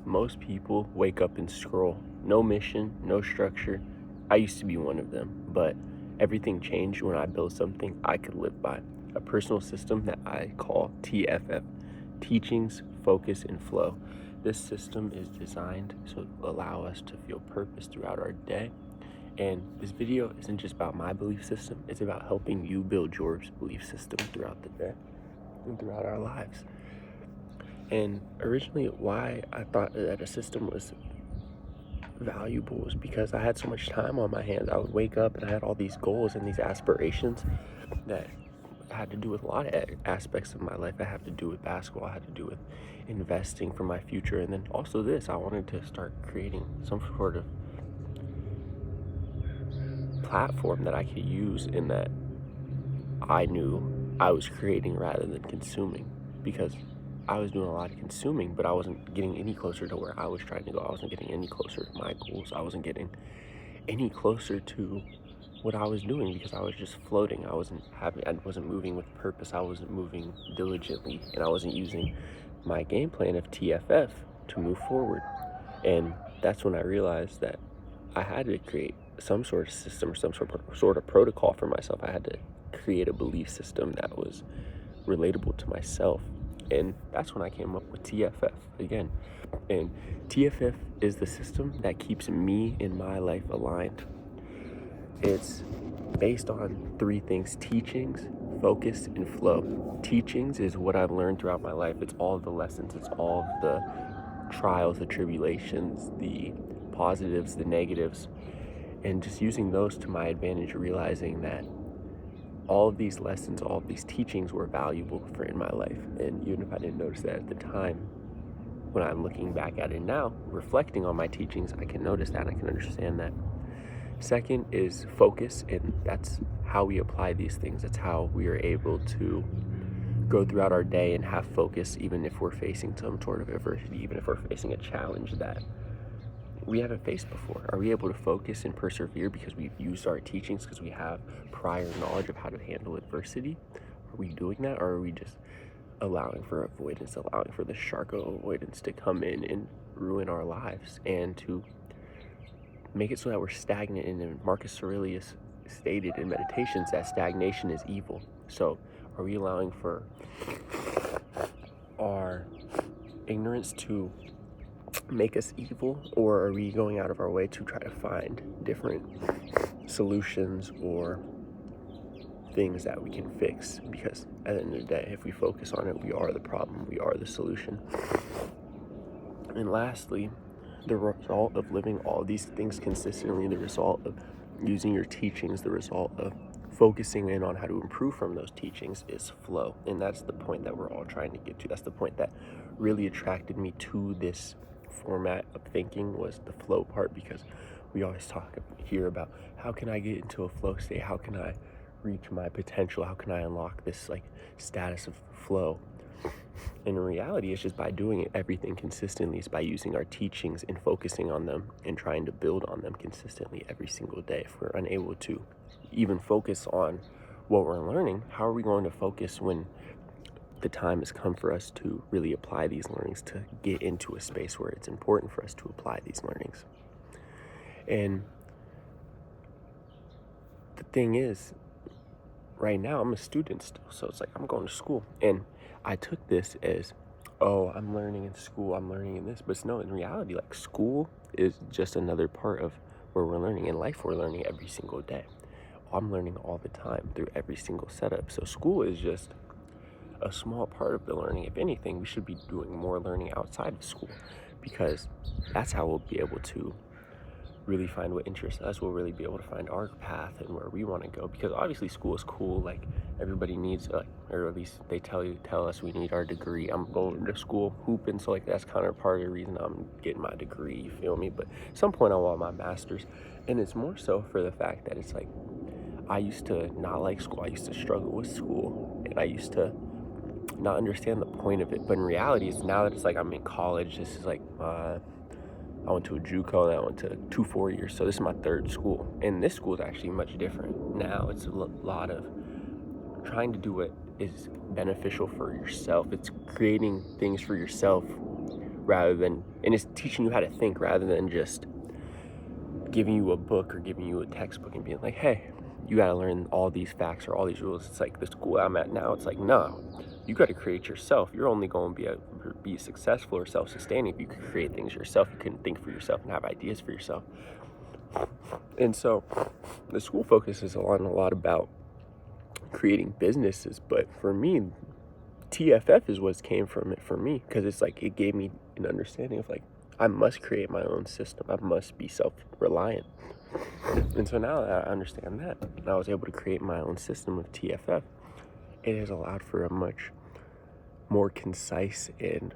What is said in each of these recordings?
most people wake up and scroll. No mission, no structure. I used to be one of them, but everything changed when I built something I could live by. A personal system that I call TFF, Teachings, Focus, and Flow. This system is designed to allow us to feel purpose throughout our day. And this video isn't just about my belief system, it's about helping you build your belief system throughout the day and throughout our lives. And originally, why I thought that a system was valuable was because I had so much time on my hands. I would wake up and I had all these goals and these aspirations that had to do with a lot of aspects of my life. I had to do with basketball, I had to do with investing for my future, and then also this. I wanted to start creating some sort of platform that I could use, in that I knew I was creating rather than consuming, because I was doing a lot of consuming, but I wasn't getting any closer to where I was trying to go. I wasn't getting any closer to my goals. I wasn't getting any closer to what I was doing because I was just floating. I wasn't moving with purpose. I wasn't moving diligently, and I wasn't using my game plan of TFF to move forward. And that's when I realized that I had to create some sort of system or some sort of protocol for myself. I had to create a belief system that was relatable to myself. And that's when I came up with TFF again. And TFF is the system that keeps me in my life aligned. It's based on 3 things: teachings, focus, and flow. Teachings is what I've learned throughout my life. It's all of the lessons, it's all of the trials, the tribulations, the positives, the negatives, and just using those to my advantage, realizing that all of these lessons, all of these teachings were valuable for in my life. And even if I didn't notice that at the time, when I'm looking back at it now, reflecting on my teachings, I can notice that, I can understand that. Second is focus, and that's how we apply these things. That's how we are able to go throughout our day and have focus, even if we're facing some sort of adversity, even if we're facing a challenge that we haven't faced before. Are we able to focus and persevere because we've used our teachings, because we have prior knowledge of how to handle adversity? Are we doing that, or are we just allowing for avoidance, allowing for the shark of avoidance to come in and ruin our lives and to make it so that we're stagnant? And Marcus Aurelius stated in Meditations that stagnation is evil. So are we allowing for our ignorance to make us evil, or are we going out of our way to try to find different solutions or things that we can fix? Because at the end of the day, if we focus on it, we are the problem, we are the solution. And lastly, the result of living all these things consistently, the result of using your teachings, the result of focusing in on how to improve from those teachings is flow. And that's the point that we're all trying to get to. That's the point that really attracted me to this format of thinking, was the flow part, because we always talk here about how can I get into a flow state, how can I reach my potential, how can I unlock this status of flow. And in reality, it's just by doing everything consistently. It's by using our teachings and focusing on them and trying to build on them consistently every single day. If we're unable to even focus on what we're learning, how are we going to focus when the time has come for us to really apply these learnings, to get into a space where it's important for us to apply these learnings? And the thing is, right now I'm a student still, so it's like I'm going to school, and I took this as, oh, I'm learning in school, I'm learning in this, but no, in reality, school is just another part of where we're learning. In life, we're learning every single day. I'm learning all the time through every single setup. So school is just a small part of the learning. If anything, we should be doing more learning outside of school, because that's how we'll be able to really find what interests us. We'll really be able to find our path and where we want to go, because obviously school is cool. Everybody needs, or at least they tell us we need our degree. I'm going to school hooping, so that's kind of part of the reason I'm getting my degree, you feel me? But at some point I want my master's, and it's more so for the fact that it's I used to not like school. I used to struggle with school, and I used to not understand the point of it. But in reality, it's now that it's I'm in college. This is I went to a JUCO, and I went to 2 4-years, so this is my 3rd school. And this school is actually much different. Now it's a lot of trying to do what is beneficial for yourself. It's creating things for yourself and it's teaching you how to think rather than just giving you a book or giving you a textbook and being like, hey, you got to learn all these facts or all these rules. It's like the school I'm at now, it's like, no, you got to create yourself. You're only going to be successful or self-sustaining if you can create things yourself. You can think for yourself and have ideas for yourself. And so the school focuses on a lot about creating businesses, but for me, TFF is what came from it for me, because it's like it gave me an understanding of like, I must create my own system. I must be self-reliant. And so now that I understand that, I was able to create my own system of TFF. It has allowed for a much more concise and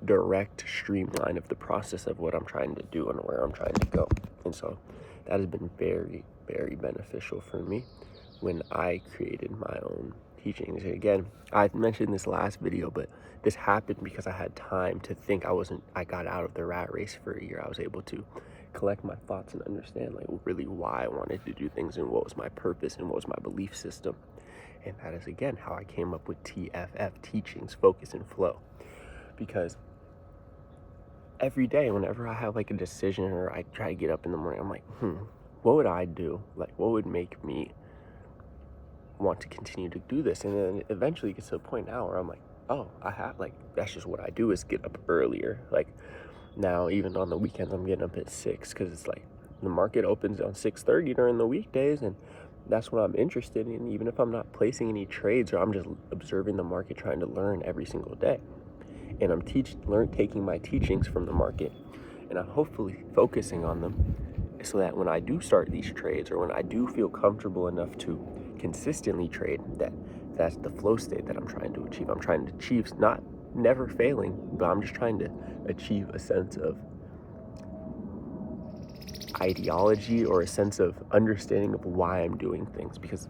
direct streamline of the process of what I'm trying to do and where I'm trying to go. And so that has been very, very beneficial for me when I created my own teachings. And again, I mentioned this last video, but this happened because I had time to think. I got out of the rat race for a year. I was able to collect my thoughts and understand like really why I wanted to do things and what was my purpose and what was my belief system. And that is again how I came up with TFF, teachings, focus, and flow. Because every day, whenever I have like a decision or I try to get up in the morning, I'm like, what would I do? Like, what would make me want to continue to do this? And then eventually it gets to a point now where I'm like, oh, that's just what I do, is get up earlier. Like now, even on the weekends, I'm getting up at 6 because it's like the market opens on 6:30 during the weekdays, and that's what I'm interested in, even if I'm not placing any trades or I'm just observing the market, trying to learn every single day. And I'm taking my teachings from the market, and I'm hopefully focusing on them so that when I do start these trades, or when I do feel comfortable enough to consistently trade, that's the flow state that I'm trying to achieve. I'm trying to achieve not never failing, but I'm just trying to achieve a sense of ideology or a sense of understanding of why I'm doing things, because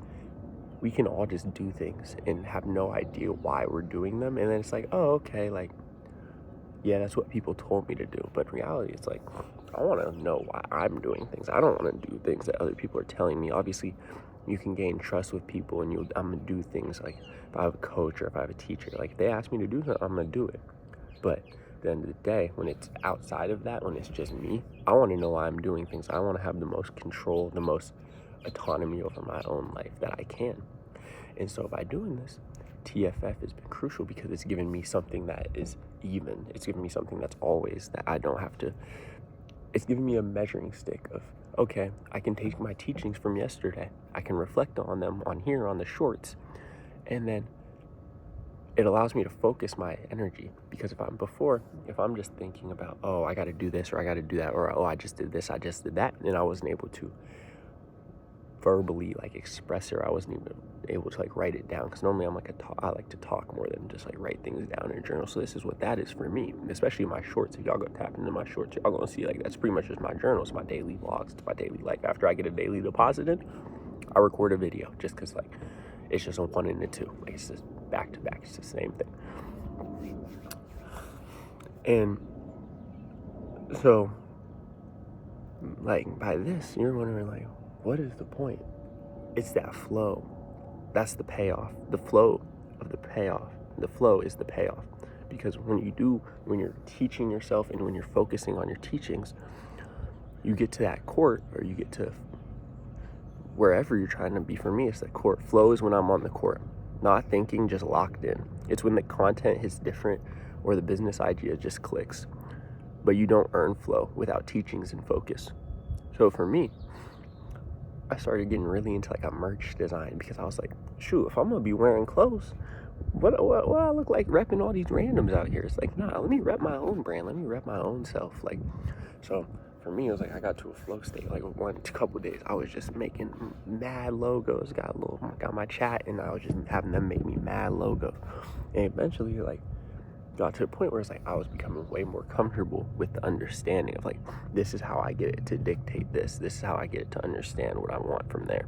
we can all just do things and have no idea why we're doing them, and then it's like, oh, okay, like, yeah, that's what people told me to do. But in reality, it's like, I want to know why I'm doing things. I don't want to do things that other people are telling me. Obviously, you can gain trust with people, and I'm gonna do things. Like if I have a coach or if I have a teacher, like if they ask me to do something, I'm gonna do it. But at the end of the day, when it's outside of that, when it's just me, I want to know why I'm doing things. I want to have the most control, the most autonomy over my own life that I can. And so by doing this, TFF has been crucial because it's given me something that is even. It's given me something that's always, that I don't have to. It's given me a measuring stick of, okay, I can take my teachings from yesterday. I can reflect on them on here on the shorts. And then it allows me to focus my energy, because if I'm just thinking about, oh, I got to do this or I got to do that, or oh, I just did this, I just did that, and I wasn't able to verbally like express it, or I wasn't even able to like write it down, because normally I like to talk more than just like write things down in a journal. So this is what that is for me, especially my shorts. If y'all go tap into my shorts, y'all gonna see like that's pretty much just my journal. It's my daily vlogs, it's my daily life. After I get a daily deposit in, I record a video, just because like it's just a 1 and a 2, like it's just back to back, it's the same thing. And so like by this, you're wondering like, what is the point? It's that flow. That's the payoff. The flow of the payoff. The flow is the payoff. Because when you're teaching yourself and when you're focusing on your teachings, you get to that court, or you get to wherever you're trying to be. For me, it's the court. Flow is when I'm on the court, not thinking, just locked in. It's when the content hits different or the business idea just clicks. But you don't earn flow without teachings and focus. So for me, I started getting really into like a merch design, because I was like, shoot, if I'm gonna be wearing clothes, what I look like repping all these randoms out here? It's like, nah, let me rep my own brand, let me rep my own self. Like, so for me, it was like I got to a flow state. Like a couple of days, I was just making mad logos. Got my chat, and I was just having them make me mad logos. And eventually, like, got to a point where it's like I was becoming way more comfortable with the understanding of like, this is how I get it to dictate this is how I get it to understand what I want from there.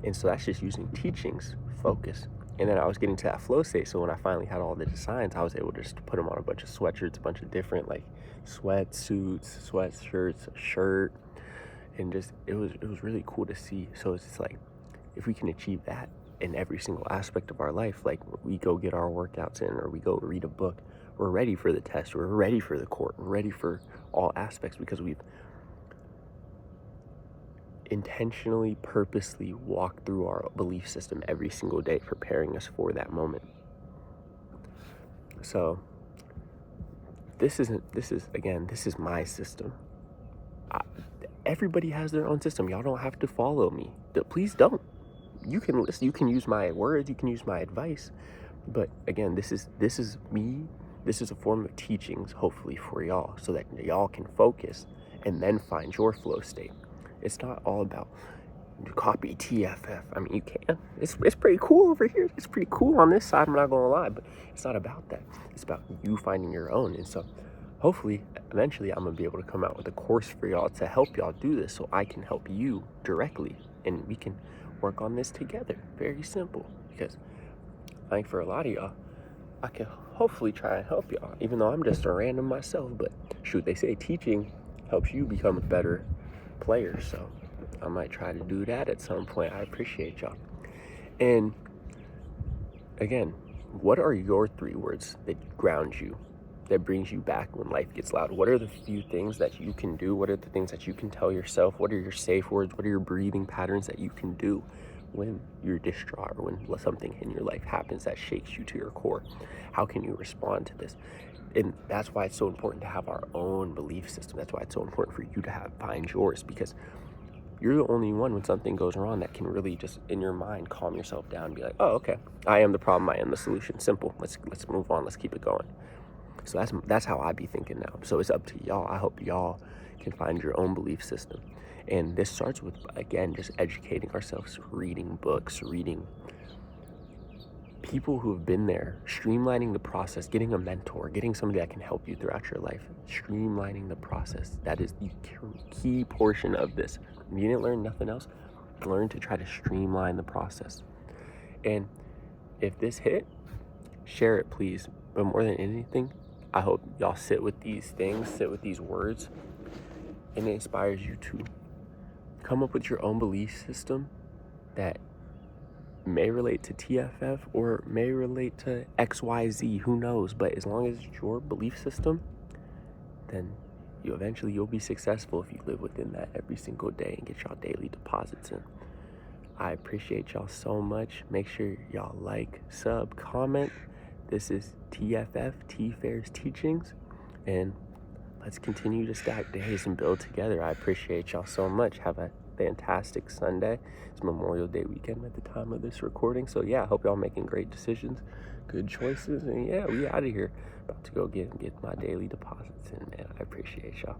And so that's just using teachings, focus. And then I was getting to that flow state, so when I finally had all the designs, I was able to just put them on a bunch of sweatshirts, a bunch of different like sweatsuits, sweatshirts, a shirt, and just it was really cool to see. So it's just like, if we can achieve that in every single aspect of our life, like we go get our workouts in, or we go read a book, we're ready for the test, we're ready for the court, we're ready for all aspects because we've intentionally, purposely walked through our belief system every single day, preparing us for that moment. So this is my system. Everybody has their own system. Y'all don't have to follow me. Please don't. You can listen, you can use my words, you can use my advice, but again, this is me. This is a form of teachings, hopefully, for y'all, so that y'all can focus and then find your flow state. It's not all about copy TFF. I mean, you can. It's pretty cool over here. It's pretty cool on this side, I'm not gonna lie, but it's not about that. It's about you finding your own. And so hopefully, eventually, I'm gonna be able to come out with a course for y'all to help y'all do this, so I can help you directly and we can work on this together. Very simple. Because I think for a lot of y'all, I can hopefully try and help y'all, even though I'm just a random myself. But shoot, they say teaching helps you become a better player. So I might try to do that at some point. I appreciate y'all. And again, what are your 3 words that ground you, that brings you back when life gets loud? What are the few things that you can do? What are the things that you can tell yourself? What are your safe words? What are your breathing patterns that you can do when you're distraught or when something in your life happens that shakes you to your core? How can you respond to this? And that's why it's so important to have our own belief system. That's why it's so important for you to find yours, because you're the only one when something goes wrong that can really just in your mind calm yourself down and be like, oh, okay, I am the problem, I am the solution. Simple. Let's move on. Let's keep it going. So that's how I be thinking now. So it's up to y'all. I hope y'all can find your own belief system. And this starts with, again, just educating ourselves, reading books, reading people who have been there, streamlining the process, getting a mentor, getting somebody that can help you throughout your life, streamlining the process. That is the key portion of this. If you didn't learn nothing else, learn to try to streamline the process. And if this hit, share it, please. But more than anything, I hope y'all sit with these things, sit with these words, and it inspires you to come up with your own belief system that may relate to TFF or may relate to XYZ, who knows? But as long as it's your belief system, then you'll be successful if you live within that every single day and get y'all daily deposits in. I appreciate y'all so much. Make sure y'all like, sub, comment. This is TFF, T-Fair's Teachings, and let's continue to stack days and build together. I appreciate y'all so much. Have a fantastic Sunday. It's Memorial Day weekend at the time of this recording. So yeah, I hope y'all making great decisions, good choices, and yeah, we out of here. About to go get my daily deposits in, man. I appreciate y'all.